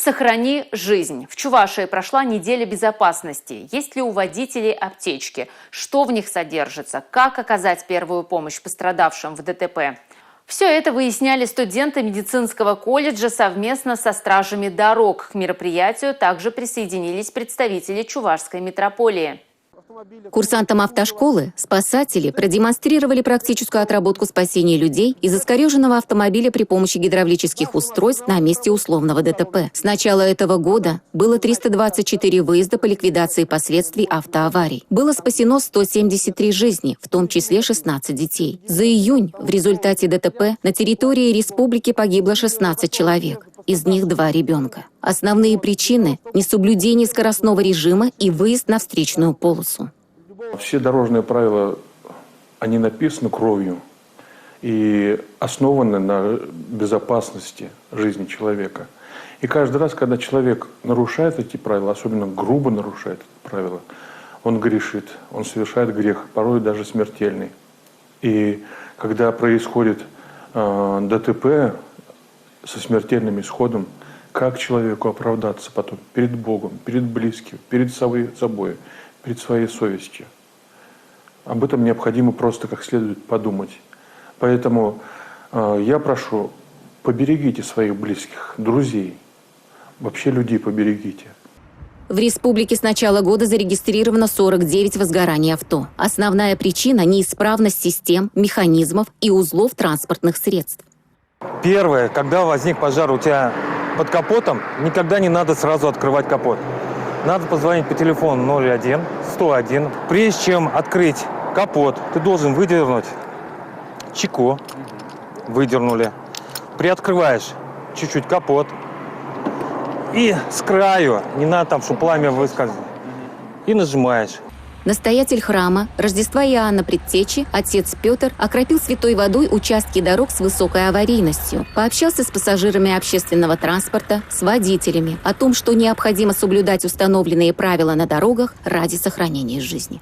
Сохрани жизнь. В Чувашии прошла неделя безопасности. Есть ли у водителей аптечки? Что в них содержится? Как оказать первую помощь пострадавшим в ДТП? Все это выясняли студенты медицинского колледжа совместно со стражами дорог. К мероприятию также присоединились представители Чувашской метрополии. Курсантам автошколы спасатели продемонстрировали практическую отработку спасения людей из искореженного автомобиля при помощи гидравлических устройств на месте условного ДТП. С начала этого года было 324 выезда по ликвидации последствий автоаварий. Было спасено 173 жизни, в том числе 16 детей. За июнь в результате ДТП на территории республики погибло 16 человек. Из них 2 ребенка. Основные причины – несоблюдение скоростного режима и выезд на встречную полосу. Все дорожные правила, они написаны кровью и основаны на безопасности жизни человека. И каждый раз, когда человек нарушает эти правила, особенно грубо нарушает эти правила, он грешит, он совершает грех, порой даже смертельный. И когда происходит ДТП со смертельным исходом, как человеку оправдаться потом перед Богом, перед близким, перед собой, перед своей совестью? Об этом необходимо просто как следует подумать. Поэтому я прошу, поберегите своих близких, друзей, вообще людей поберегите. В республике с начала года зарегистрировано 49 возгораний авто. Основная причина – неисправность систем, механизмов и узлов транспортных средств. Первое, когда возник пожар у тебя под капотом, никогда не надо сразу открывать капот. Надо позвонить по телефону 01 101. Прежде чем открыть капот, ты должен выдернуть чеку. Выдернули. Приоткрываешь чуть-чуть капот. И с краю, не надо там, чтобы пламя выскользнуло. И нажимаешь. Настоятель храма Рождества Иоанна Предтечи, отец Петр, окропил святой водой участки дорог с высокой аварийностью. Пообщался с пассажирами общественного транспорта, с водителями о том, что необходимо соблюдать установленные правила на дорогах ради сохранения жизни.